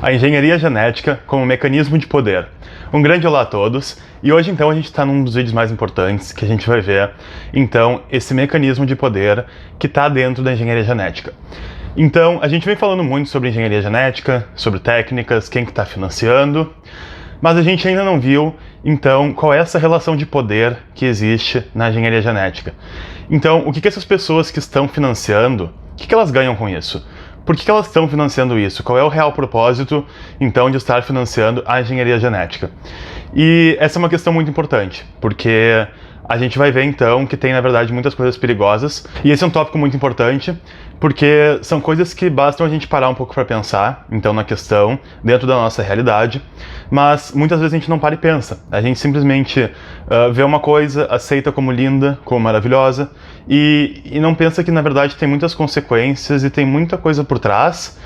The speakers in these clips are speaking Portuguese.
A engenharia genética como mecanismo de poder. Um grande olá a todos, e hoje então a gente está num dos vídeos mais importantes que a gente vai ver, então, esse mecanismo de poder que está dentro da engenharia genética. Então, a gente vem falando muito sobre engenharia genética, sobre técnicas, quem que está financiando, mas a gente ainda não viu, então, qual é essa relação de poder que existe na engenharia genética. Então, o que essas pessoas que estão financiando, o que elas ganham com isso? Por que elas estão financiando isso? Qual é o real propósito, então, de estar financiando a engenharia genética? E essa é uma questão muito importante, porque a gente vai ver, então, que tem, na verdade, muitas coisas perigosas. E esse é um tópico muito importante, porque são coisas que bastam a gente parar um pouco para pensar, então, na questão, dentro da nossa realidade. Mas, muitas vezes, a gente não para e pensa. A gente simplesmente vê uma coisa, aceita como linda, como maravilhosa, e não pensa que, na verdade, tem muitas consequências e tem muita coisa por trás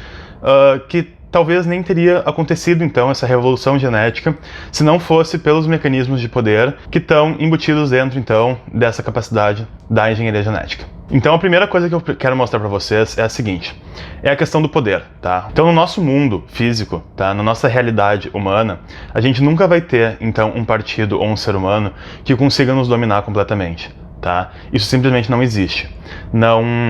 que talvez nem teria acontecido, então, essa revolução genética, se não fosse pelos mecanismos de poder que estão embutidos dentro, então, dessa capacidade da engenharia genética. Então, a primeira coisa que eu quero mostrar para vocês é a seguinte, é a questão do poder, tá? Então, no nosso mundo físico, tá? Na nossa realidade humana, a gente nunca vai ter, então, um partido ou um ser humano que consiga nos dominar completamente. Tá? Isso simplesmente não existe.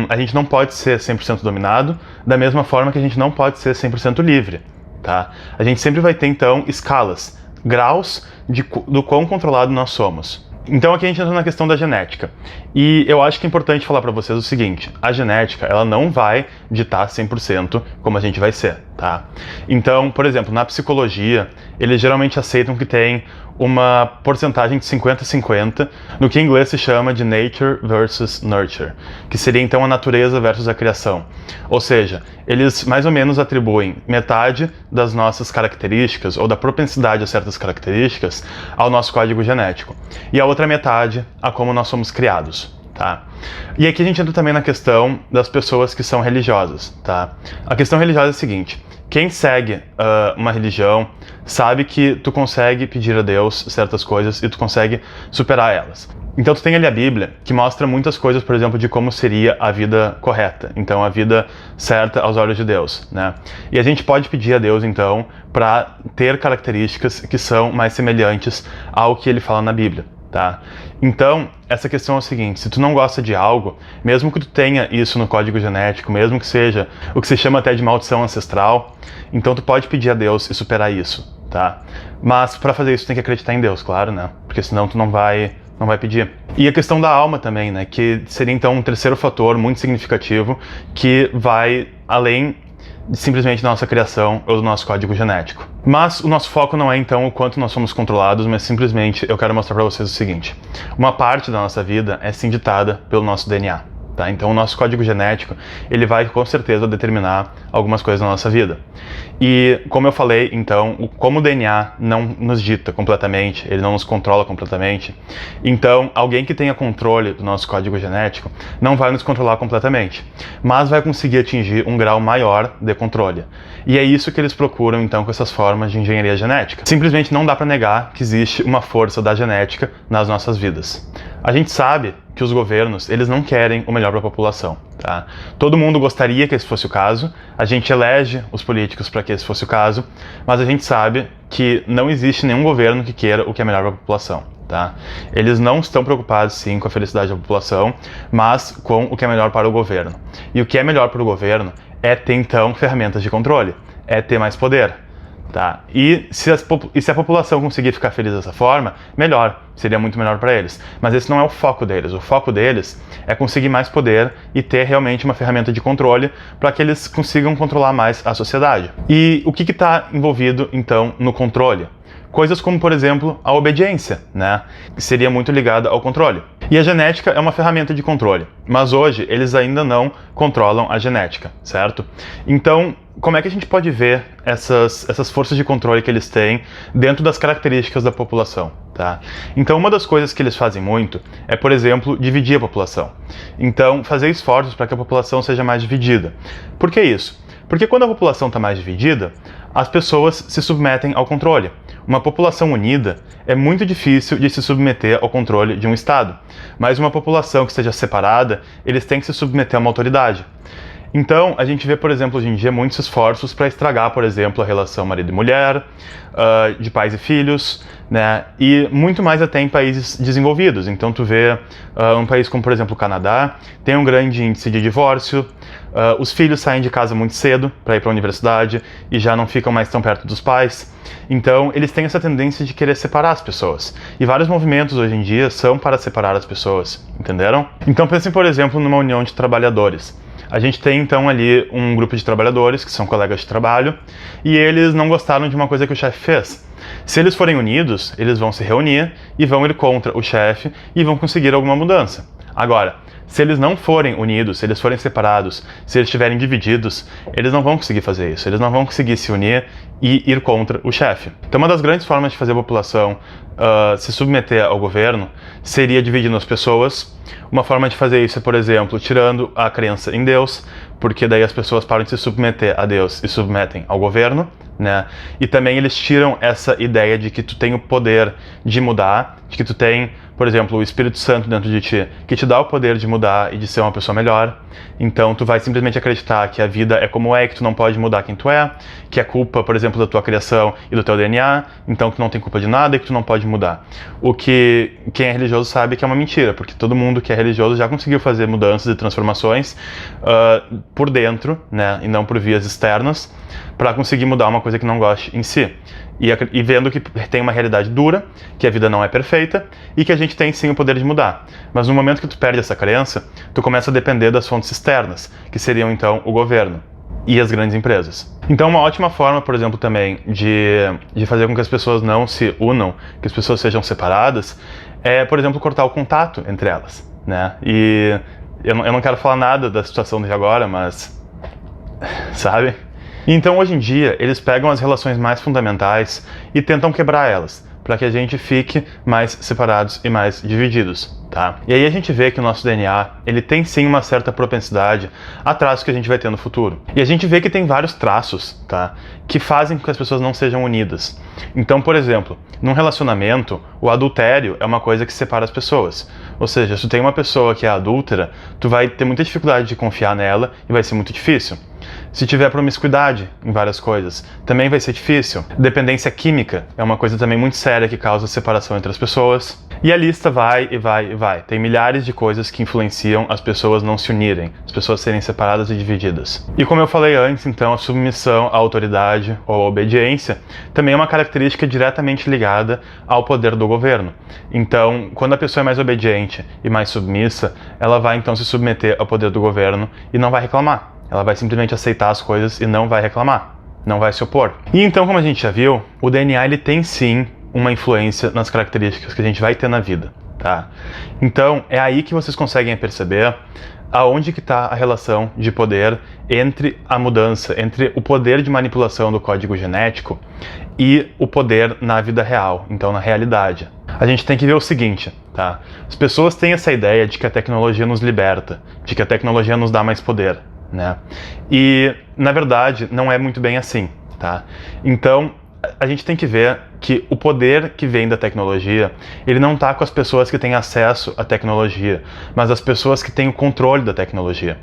A gente não pode ser 100% dominado, da mesma forma que a gente não pode ser 100% livre. Tá? A gente sempre vai ter, então, escalas, graus do quão controlado nós somos. Então aqui a gente entra na questão da genética. E eu acho que é importante falar para vocês o seguinte, a genética, ela não vai ditar 100% como a gente vai ser, tá? Então, por exemplo, na psicologia, eles geralmente aceitam que tem uma porcentagem de 50-50, no que em inglês se chama de nature versus nurture, que seria então a natureza versus a criação. Ou seja, eles mais ou menos atribuem metade das nossas características, ou da propensidade a certas características, ao nosso código genético, e a outra metade a como nós somos criados. Tá? E aqui a gente entra também na questão das pessoas que são religiosas. Tá? A questão religiosa é a seguinte, quem segue uma religião sabe que tu consegue pedir a Deus certas coisas e tu consegue superar elas. Então tu tem ali a Bíblia, que mostra muitas coisas, por exemplo, de como seria a vida correta, então a vida certa aos olhos de Deus, né? E a gente pode pedir a Deus, então, para ter características que são mais semelhantes ao que ele fala na Bíblia. Tá? Então, essa questão é o seguinte, se tu não gosta de algo, mesmo que tu tenha isso no código genético, mesmo que seja o que se chama até de maldição ancestral, então tu pode pedir a Deus e superar isso, tá? Mas para fazer isso tu tem que acreditar em Deus, claro, né? Porque senão tu não vai pedir. E a questão da alma também, né? Que seria então um terceiro fator muito significativo que vai além simplesmente da nossa criação ou do nosso código genético. Mas o nosso foco não é então o quanto nós somos controlados, mas simplesmente eu quero mostrar para vocês o seguinte, uma parte da nossa vida é sim ditada pelo nosso DNA. Tá? Então o nosso código genético, ele vai com certeza determinar algumas coisas na nossa vida. E como eu falei, então, como o DNA não nos dita completamente, ele não nos controla completamente, então alguém que tenha controle do nosso código genético não vai nos controlar completamente, mas vai conseguir atingir um grau maior de controle. E é isso que eles procuram então com essas formas de engenharia genética. Simplesmente não dá para negar que existe uma força da genética nas nossas vidas. A gente sabe que os governos, eles não querem o melhor para a população, tá? Todo mundo gostaria que esse fosse o caso, a gente elege os políticos para que esse fosse o caso, mas a gente sabe que não existe nenhum governo que queira o que é melhor para a população, tá? Eles não estão preocupados, sim, com a felicidade da população, mas com o que é melhor para o governo. E o que é melhor para o governo é ter, então, ferramentas de controle, é ter mais poder. Tá? E se a população conseguir ficar feliz dessa forma, melhor, seria muito melhor para eles. Mas esse não é o foco deles é conseguir mais poder e ter realmente uma ferramenta de controle para que eles consigam controlar mais a sociedade. E o que está envolvido então no controle? Coisas como, por exemplo, a obediência, né? Que seria muito ligada ao controle. E a genética é uma ferramenta de controle, mas hoje eles ainda não controlam a genética, certo? Então, como é que a gente pode ver essas forças de controle que eles têm dentro das características da população, tá? Então, uma das coisas que eles fazem muito é, por exemplo, dividir a população. Então, fazer esforços para que a população seja mais dividida. Por que isso? Porque quando a população está mais dividida, as pessoas se submetem ao controle. Uma população unida é muito difícil de se submeter ao controle de um Estado, mas uma população que esteja separada, eles têm que se submeter a uma autoridade. Então, a gente vê, por exemplo, hoje em dia, muitos esforços para estragar, por exemplo, a relação marido e mulher, de pais e filhos, né? E muito mais até em países desenvolvidos. Então, tu vê um país como, por exemplo, o Canadá, tem um grande índice de divórcio, os filhos saem de casa muito cedo para ir para a universidade e já não ficam mais tão perto dos pais. Então, eles têm essa tendência de querer separar as pessoas. E vários movimentos hoje em dia são para separar as pessoas, entenderam? Então, pensem, por exemplo, numa união de trabalhadores. A gente tem então ali um grupo de trabalhadores que são colegas de trabalho e eles não gostaram de uma coisa que o chefe fez. Se eles forem unidos, eles vão se reunir e vão ir contra o chefe e vão conseguir alguma mudança. Agora, se eles não forem unidos, se eles forem separados, se eles estiverem divididos, eles não vão conseguir fazer isso, eles não vão conseguir se unir e ir contra o chefe. Então, uma das grandes formas de fazer a população se submeter ao governo seria dividindo as pessoas. Uma forma de fazer isso é, por exemplo, tirando a crença em Deus, porque daí as pessoas param de se submeter a Deus e submetem ao governo, né? E também eles tiram essa ideia de que tu tem o poder de mudar, de que tu tem, por exemplo, o Espírito Santo dentro de ti, que te dá o poder de mudar e de ser uma pessoa melhor. Então tu vai simplesmente acreditar que a vida é como é, que tu não pode mudar quem tu é, que é culpa, por exemplo, da tua criação e do teu DNA, então tu não tem culpa de nada e que tu não pode mudar. O que quem é religioso sabe que é uma mentira, porque todo mundo que é religioso já conseguiu fazer mudanças e transformações por dentro, né, e não por vias externas, para conseguir mudar uma coisa que não goste em si. E vendo que tem uma realidade dura, que a vida não é perfeita e que a gente tem sim o poder de mudar. Mas no momento que tu perde essa crença, tu começa a depender das fontes externas, que seriam então o governo e as grandes empresas. Então uma ótima forma, por exemplo, também de fazer com que as pessoas não se unam, que as pessoas sejam separadas, é, por exemplo, cortar o contato entre elas, né? E eu não quero falar nada da situação de agora, mas sabe? Então, hoje em dia, eles pegam as relações mais fundamentais e tentam quebrar elas, para que a gente fique mais separados e mais divididos, tá? E aí a gente vê que o nosso DNA, ele tem sim uma certa propensidade a traços que a gente vai ter no futuro. E a gente vê que tem vários traços, tá? Que fazem com que as pessoas não sejam unidas. Então, por exemplo, num relacionamento, o adultério é uma coisa que separa as pessoas. Ou seja, se tu tem uma pessoa que é adúltera, tu vai ter muita dificuldade de confiar nela e vai ser muito difícil. Se tiver promiscuidade em várias coisas, também vai ser difícil. Dependência química é uma coisa também muito séria que causa separação entre as pessoas. E a lista vai e vai e vai. Tem milhares de coisas que influenciam as pessoas não se unirem, as pessoas serem separadas e divididas. E como eu falei antes, então, a submissão à autoridade ou à obediência também é uma característica diretamente ligada ao poder do governo. Então, quando a pessoa é mais obediente e mais submissa, ela vai então se submeter ao poder do governo e não vai reclamar. Ela vai simplesmente aceitar as coisas e não vai reclamar, não vai se opor. E então, como a gente já viu, o DNA ele tem sim uma influência nas características que a gente vai ter na vida, tá? Então, é aí que vocês conseguem perceber aonde que está a relação de poder entre a mudança, entre o poder de manipulação do código genético e o poder na vida real, então na realidade. A gente tem que ver o seguinte, tá? As pessoas têm essa ideia de que a tecnologia nos liberta, de que a tecnologia nos dá mais poder, né? E, na verdade, não é muito bem assim, tá? Então, a gente tem que ver que o poder que vem da tecnologia, ele não está com as pessoas que têm acesso à tecnologia, mas as pessoas que têm o controle da tecnologia.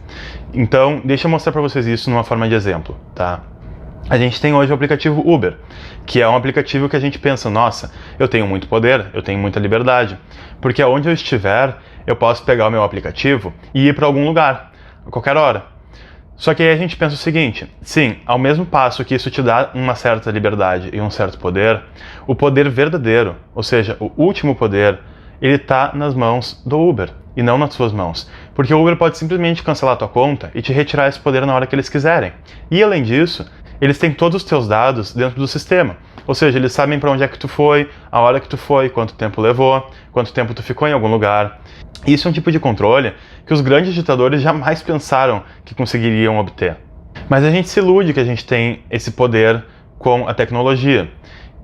Então, deixa eu mostrar para vocês isso numa forma de exemplo, tá? A gente tem hoje o aplicativo Uber, que é um aplicativo que a gente pensa, nossa, eu tenho muito poder, eu tenho muita liberdade, porque aonde eu estiver, eu posso pegar o meu aplicativo e ir para algum lugar, a qualquer hora. Só que aí a gente pensa o seguinte, sim, ao mesmo passo que isso te dá uma certa liberdade e um certo poder, o poder verdadeiro, ou seja, o último poder, ele está nas mãos do Uber e não nas suas mãos. Porque o Uber pode simplesmente cancelar a tua conta e te retirar esse poder na hora que eles quiserem. E além disso, eles têm todos os teus dados dentro do sistema. Ou seja, eles sabem para onde é que tu foi, a hora que tu foi, quanto tempo levou, quanto tempo tu ficou em algum lugar. Isso é um tipo de controle que os grandes ditadores jamais pensaram que conseguiriam obter. Mas a gente se ilude que a gente tem esse poder com a tecnologia.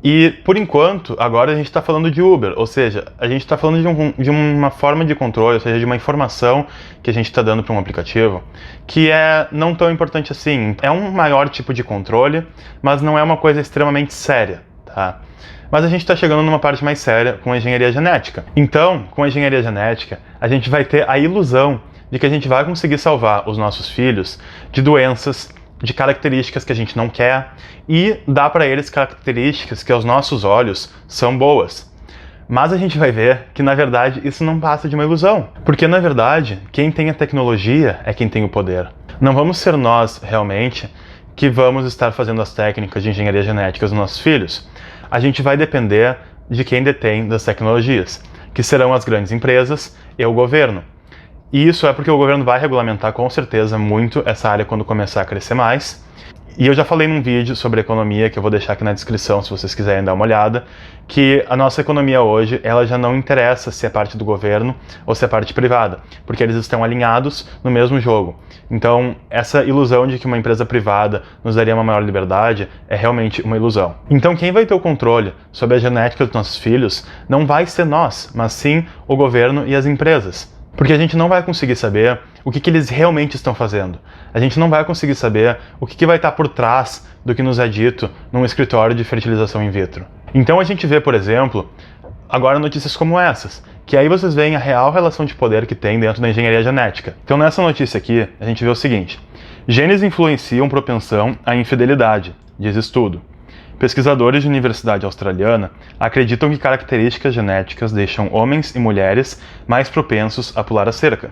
E, por enquanto, agora a gente está falando de Uber, ou seja, a gente está falando de uma forma de controle, ou seja, de uma informação que a gente está dando para um aplicativo, que é não tão importante assim. É um maior tipo de controle, mas não é uma coisa extremamente séria, tá? Mas a gente está chegando numa parte mais séria com a engenharia genética. Então, com a engenharia genética, a gente vai ter a ilusão de que a gente vai conseguir salvar os nossos filhos de doenças, de características que a gente não quer e dar para eles características que aos nossos olhos são boas. Mas a gente vai ver que, na verdade, isso não passa de uma ilusão. Porque, na verdade, quem tem a tecnologia é quem tem o poder. Não vamos ser nós, realmente, que vamos estar fazendo as técnicas de engenharia genética dos nossos filhos. A gente vai depender de quem detém das tecnologias, que serão as grandes empresas e o governo. E isso é porque o governo vai regulamentar, com certeza, muito essa área quando começar a crescer mais. E eu já falei num vídeo sobre economia, que eu vou deixar aqui na descrição se vocês quiserem dar uma olhada, que a nossa economia hoje, ela já não interessa se é parte do governo ou se é parte privada, porque eles estão alinhados no mesmo jogo. Então, essa ilusão de que uma empresa privada nos daria uma maior liberdade é realmente uma ilusão. Então, quem vai ter o controle sobre a genética dos nossos filhos não vai ser nós, mas sim o governo e as empresas. Porque a gente não vai conseguir saber o que eles realmente estão fazendo. A gente não vai conseguir saber o que vai estar por trás do que nos é dito num escritório de fertilização in vitro. Então a gente vê, por exemplo, agora notícias como essas, que aí vocês veem a real relação de poder que tem dentro da engenharia genética. Então nessa notícia aqui, a gente vê o seguinte: genes influenciam propensão à infidelidade, diz estudo. Pesquisadores de universidade australiana acreditam que características genéticas deixam homens e mulheres mais propensos a pular a cerca.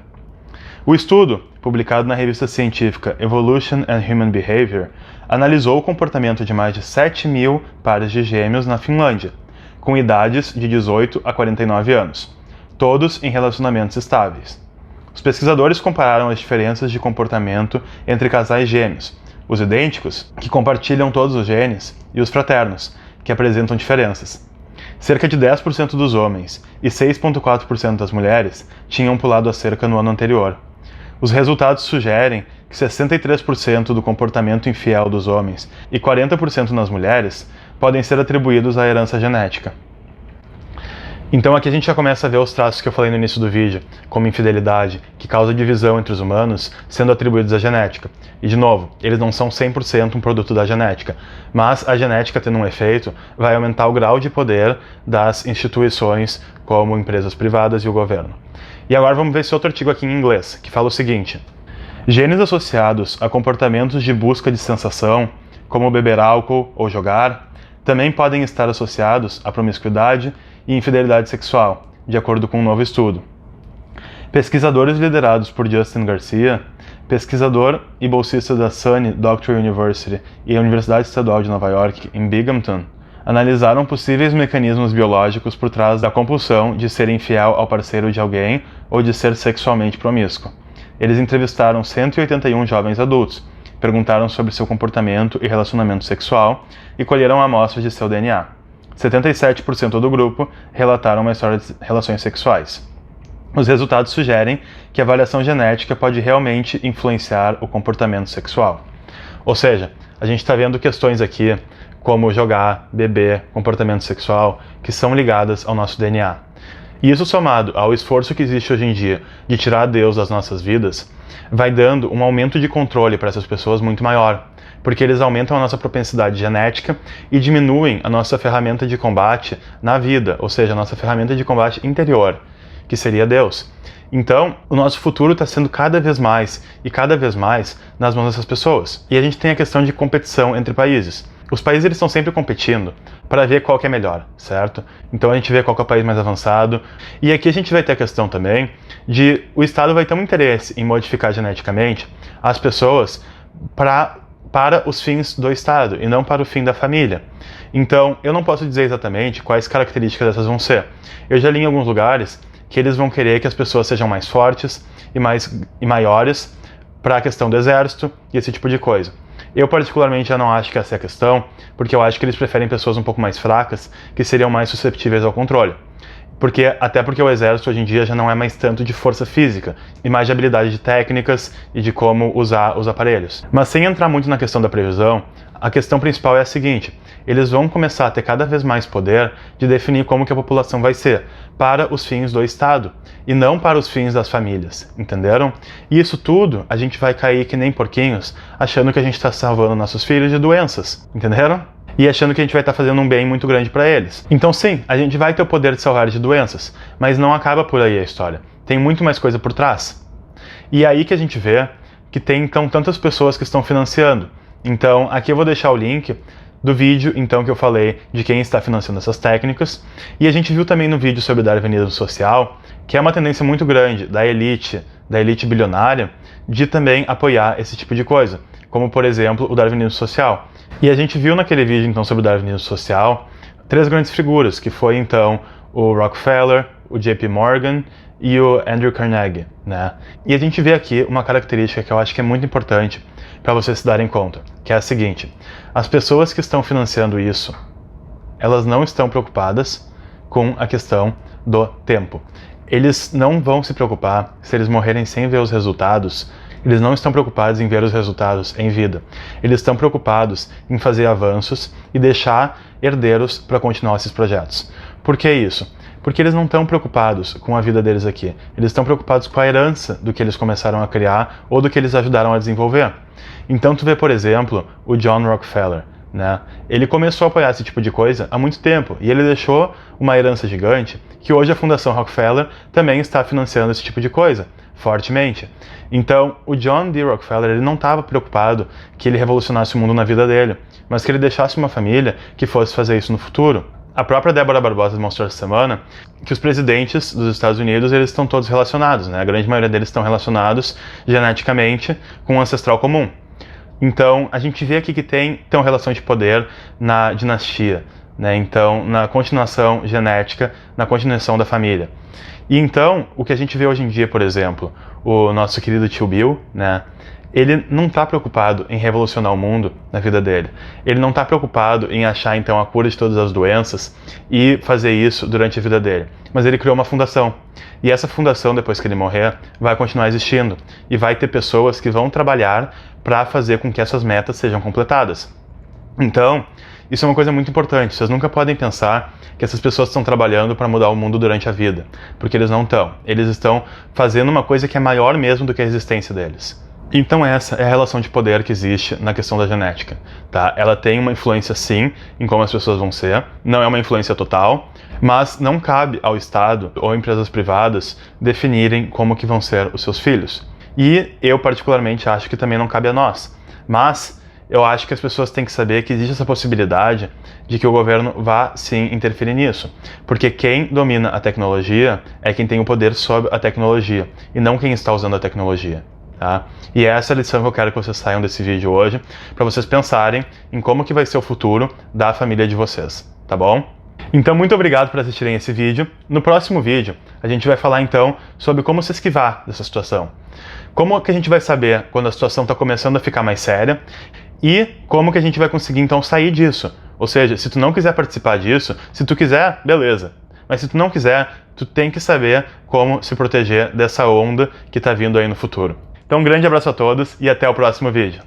O estudo, publicado na revista científica Evolution and Human Behavior, analisou o comportamento de mais de 7.000 pares de gêmeos na Finlândia, com idades de 18 a 49 anos, todos em relacionamentos estáveis. Os pesquisadores compararam as diferenças de comportamento entre casais gêmeos, os idênticos, que compartilham todos os genes, e os fraternos, que apresentam diferenças. Cerca de 10% dos homens e 6,4% das mulheres tinham pulado a cerca no ano anterior. Os resultados sugerem que 63% do comportamento infiel dos homens e 40% nas mulheres podem ser atribuídos à herança genética. Então aqui a gente já começa a ver os traços que eu falei no início do vídeo, como infidelidade, que causa divisão entre os humanos, sendo atribuídos à genética. E de novo, eles não são 100% um produto da genética, mas a genética tendo um efeito vai aumentar o grau de poder das instituições como empresas privadas e o governo. E agora vamos ver esse outro artigo aqui em inglês, que fala o seguinte: genes associados a comportamentos de busca de sensação, como beber álcool ou jogar, também podem estar associados à promiscuidade e infidelidade sexual, de acordo com um novo estudo. Pesquisadores liderados por Justin Garcia, pesquisador e bolsista da SUNY Doctoral University e a Universidade Estadual de Nova York, em Binghamton, analisaram possíveis mecanismos biológicos por trás da compulsão de ser infiel ao parceiro de alguém ou de ser sexualmente promíscuo. Eles entrevistaram 181 jovens adultos, perguntaram sobre seu comportamento e relacionamento sexual e colheram amostras de seu DNA. 77% do grupo relataram uma história de relações sexuais. Os resultados sugerem que a variação genética pode realmente influenciar o comportamento sexual. Ou seja, a gente está vendo questões aqui como jogar, beber, comportamento sexual, que são ligadas ao nosso DNA. E isso, somado ao esforço que existe hoje em dia de tirar Deus das nossas vidas, vai dando um aumento de controle para essas pessoas muito maior, porque eles aumentam a nossa propensidade genética e diminuem a nossa ferramenta de combate na vida, ou seja, a nossa ferramenta de combate interior, que seria Deus. Então, o nosso futuro está sendo cada vez mais nas mãos dessas pessoas. E a gente tem a questão de competição entre países. Os países eles estão sempre competindo para ver qual que é melhor, certo? Então a gente vê qual que é o país mais avançado. E aqui a gente vai ter a questão também de o Estado vai ter um interesse em modificar geneticamente as pessoas para os fins do Estado e não para o fim da família. Então, eu não posso dizer exatamente quais características dessas vão ser. Eu já li em alguns lugares que eles vão querer que as pessoas sejam mais fortes e maiores para a questão do exército e esse tipo de coisa. Eu particularmente já não acho que essa é a questão, porque eu acho que eles preferem pessoas um pouco mais fracas, que seriam mais susceptíveis ao controle. Até porque o exército hoje em dia já não é mais tanto de força física, e mais de habilidade de técnicas e de como usar os aparelhos. Mas sem entrar muito na questão da previsão, a questão principal é a seguinte: eles vão começar a ter cada vez mais poder de definir como que a população vai ser, para os fins do Estado, e não para os fins das famílias, entenderam? E isso tudo, a gente vai cair que nem porquinhos, achando que a gente está salvando nossos filhos de doenças, entenderam? E achando que a gente vai estar fazendo um bem muito grande para eles. Então sim, a gente vai ter o poder de salvar de doenças, mas não acaba por aí a história. Tem muito mais coisa por trás. E é aí que a gente vê que tem então tantas pessoas que estão financiando. Então aqui eu vou deixar o link do vídeo então que eu falei de quem está financiando essas técnicas. E a gente viu também no vídeo sobre o darwinismo social que é uma tendência muito grande da elite bilionária, de também apoiar esse tipo de coisa, como por exemplo o darwinismo social. E a gente viu naquele vídeo então sobre o darwinismo social 3 grandes figuras, que foi então o Rockefeller, o JP Morgan e o Andrew Carnegie, né? E a gente vê aqui uma característica que eu acho que é muito importante para vocês se darem conta, que é a seguinte: as pessoas que estão financiando isso, elas não estão preocupadas com a questão do tempo. Eles não vão se preocupar se eles morrerem sem ver os resultados. Eles não estão preocupados em ver os resultados em vida. Eles estão preocupados em fazer avanços e deixar herdeiros para continuar esses projetos. Por que isso? Porque eles não estão preocupados com a vida deles aqui. Eles estão preocupados com a herança do que eles começaram a criar ou do que eles ajudaram a desenvolver. Então tu vê, por exemplo, o John Rockefeller, né? Ele começou a apoiar esse tipo de coisa há muito tempo e ele deixou uma herança gigante que hoje a Fundação Rockefeller também está financiando esse tipo de coisa, fortemente. Então, o John D. Rockefeller, ele não estava preocupado que ele revolucionasse o mundo na vida dele, mas que ele deixasse uma família que fosse fazer isso no futuro. A própria Débora Barbosa mostrou essa semana que os presidentes dos Estados Unidos, eles estão todos relacionados, né? A grande maioria deles estão relacionados geneticamente com um ancestral comum. Então, a gente vê aqui que tem então relação de poder na dinastia, né? Então, na continuação genética, na continuação da família. E então, o que a gente vê hoje em dia, por exemplo, o nosso querido tio Bill, né? Ele não está preocupado em revolucionar o mundo na vida dele. Ele não está preocupado em achar então a cura de todas as doenças e fazer isso durante a vida dele. Mas ele criou uma fundação. E essa fundação, depois que ele morrer, vai continuar existindo. E vai ter pessoas que vão trabalhar para fazer com que essas metas sejam completadas. Então, isso é uma coisa muito importante. Vocês nunca podem pensar que essas pessoas estão trabalhando para mudar o mundo durante a vida. Porque eles não estão. Eles estão fazendo uma coisa que é maior mesmo do que a existência deles. Então essa é a relação de poder que existe na questão da genética, tá? Ela tem uma influência sim em como as pessoas vão ser, não é uma influência total, mas não cabe ao Estado ou empresas privadas definirem como que vão ser os seus filhos. E eu particularmente acho que também não cabe a nós, mas eu acho que as pessoas têm que saber que existe essa possibilidade de que o governo vá sim interferir nisso, porque quem domina a tecnologia é quem tem o poder sobre a tecnologia e não quem está usando a tecnologia. Tá? E essa é a lição que eu quero que vocês saiam desse vídeo hoje, para vocês pensarem em como que vai ser o futuro da família de vocês, tá bom? Então, muito obrigado por assistirem esse vídeo. No próximo vídeo, a gente vai falar então sobre como se esquivar dessa situação. Como que a gente vai saber quando a situação está começando a ficar mais séria e como que a gente vai conseguir então sair disso. Ou seja, se tu não quiser participar disso, se tu quiser, beleza. Mas se tu não quiser, tu tem que saber como se proteger dessa onda que está vindo aí no futuro. Então, um grande abraço a todos e até o próximo vídeo.